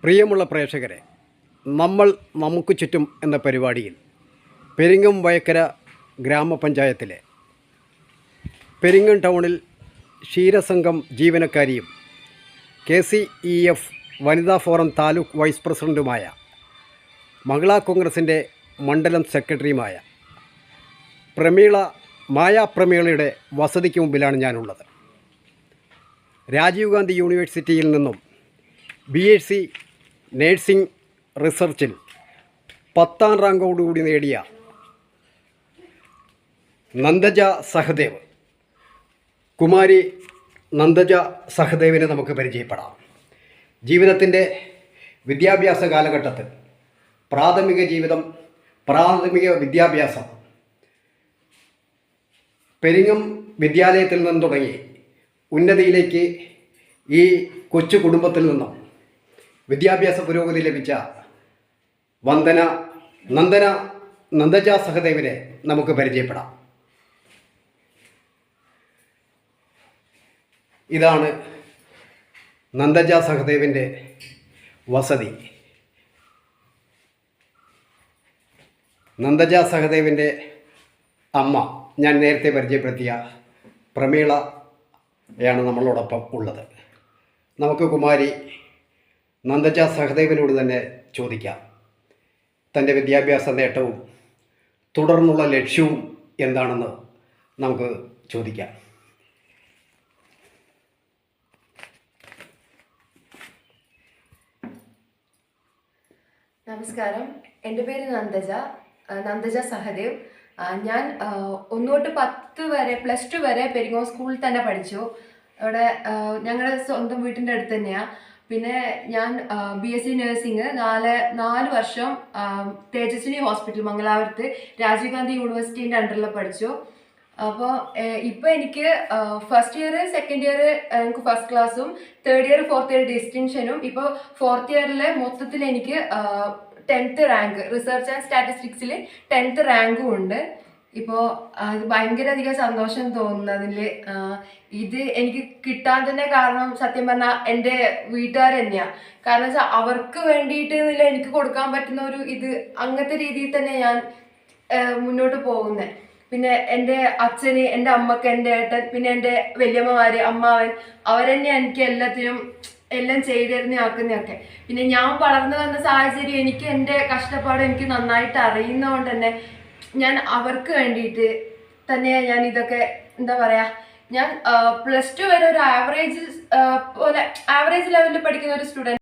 പ്രിയമുള്ള പ്രേക്ഷകരെ, നമ്മൾ നമുക്ക് ചുറ്റും എന്ന പരിപാടിയിൽ പെരിങ്ങം വയക്കര ഗ്രാമപഞ്ചായത്തിലെ പെരിങ്ങം ടൗണിൽ ക്ഷീരസംഘം ജീവനക്കാരിയും KCEF വനിതാ ഫോറം താലൂക്ക് വൈസ് പ്രസിഡൻറ്റുമായ മഹിളാ കോൺഗ്രസിൻ്റെ മണ്ഡലം സെക്രട്ടറിയുമായ മായാപ്രമീളയുടെ വസതിക്ക് മുമ്പിലാണ് ഞാനുള്ളത്. രാജീവ് ഗാന്ധി യൂണിവേഴ്സിറ്റിയിൽ നിന്നും BSc നേഴ്സിംഗ് റിസർച്ചിൽ 10ാം റാങ്കോടുകൂടി നേടിയ നന്ദജ സഹദേവ്, കുമാരി നന്ദജ സഹദേവിനെ നമുക്ക് പരിചയപ്പെടാം. ജീവിതത്തിൻ്റെ വിദ്യാഭ്യാസ കാലഘട്ടത്തിൽ പ്രാഥമിക വിദ്യാഭ്യാസം പെരിങ്ങം വിദ്യാലയത്തിൽ നിന്നും തുടങ്ങി ഉന്നതിയിലേക്ക് ഈ കൊച്ചു കുടുംബത്തിൽ നിന്നും വിദ്യാഭ്യാസ പുരോഗതി ലഭിച്ച നന്ദജ സഹദേവിനെ നമുക്ക് പരിചയപ്പെടാം. ഇതാണ് നന്ദജ സഹദേവിൻ്റെ വസതി. നന്ദജ സഹദേവിൻ്റെ അമ്മ ഞാൻ നേരത്തെ പരിചയപ്പെടുത്തിയ പ്രമീളയാണ് നമ്മളോടൊപ്പം ഉള്ളത്. നമുക്ക് കുമാരി നന്ദജ സഹദേവിനോട് തന്നെ ചോദിക്കാം, തൻ്റെ വിദ്യാഭ്യാസ നേട്ടവും തുടർന്നുള്ള ലക്ഷ്യവും എന്താണെന്ന് നമുക്ക് ചോദിക്കാം. നമസ്കാരം, എൻ്റെ പേര് നന്ദജ സഹദേവ്. ഞാൻ 1 തൊട്ട് 10 വരെ +2 വരെ പെരിങ്ങോം സ്കൂളിൽ തന്നെ പഠിച്ചു. അവിടെ ഞങ്ങളുടെ സ്വന്തം വീട്ടിൻ്റെ അടുത്ത് തന്നെയാണ്. പിന്നെ ഞാൻ BSc നഴ്സിംഗ് 4 വർഷം തേജസ്വിനി ഹോസ്പിറ്റൽ മംഗലാപുരത്ത് രാജീവ് ഗാന്ധി യൂണിവേഴ്സിറ്റീൻ്റെ അണ്ടറിൽ പഠിച്ചു. അപ്പോൾ ഇപ്പോൾ എനിക്ക് ഫസ്റ്റ് ഇയർ സെക്കൻഡ് ഇയർ എനിക്ക് ഫസ്റ്റ് ക്ലാസ്സും തേർഡ് ഇയർ ഫോർത്ത് ഇയർ ഡിസ്റ്റിങ്ഷനും ഇപ്പോൾ ഫോർത്ത് ഇയറിൽ മൊത്തത്തിൽ എനിക്ക് 10th rank research and സ്റ്റാറ്റിസ്റ്റിക്സിൽ 10th റാങ്കും ഉണ്ട്. ഇപ്പോൾ അത് ഭയങ്കര അധികം സന്തോഷം തോന്നുന്നതിൽ ഇത് എനിക്ക് കിട്ടാൻ തന്നെ കാരണം സത്യം പറഞ്ഞാൽ എൻ്റെ വീട്ടുകാർ തന്നെയാണ്. കാരണം വെച്ചാൽ അവർക്ക് വേണ്ടിയിട്ട് എനിക്ക് കൊടുക്കാൻ പറ്റുന്ന ഒരു ഇത് അങ്ങനത്തെ രീതിയിൽ തന്നെ ഞാൻ മുന്നോട്ട് പോകുന്നത്. പിന്നെ എൻ്റെ അച്ഛന്, എൻ്റെ അമ്മക്ക്, എൻ്റെ ഏട്ടൻ, പിന്നെ എൻ്റെ വല്യമ്മമാര്, അമ്മാവൻ, അവരെന്നെ എനിക്ക് എല്ലാം ചെയ്തിരുന്നയാക്കുന്നതൊക്കെ. പിന്നെ ഞാൻ വളർന്നു വന്ന സാഹചര്യം എനിക്ക് എൻ്റെ കഷ്ടപ്പാട് എനിക്ക് നന്നായിട്ട് അറിയുന്നതുകൊണ്ട് തന്നെ ഞാൻ അവർക്ക് വേണ്ടിയിട്ട് തന്നെയാണ് ഞാൻ ഇതൊക്കെ എന്താ പറയുക, ഞാൻ +2 വരെ ഒരു ആവറേജ് ലെവലിൽ പഠിക്കുന്ന ഒരു സ്റ്റുഡൻറ്റ്.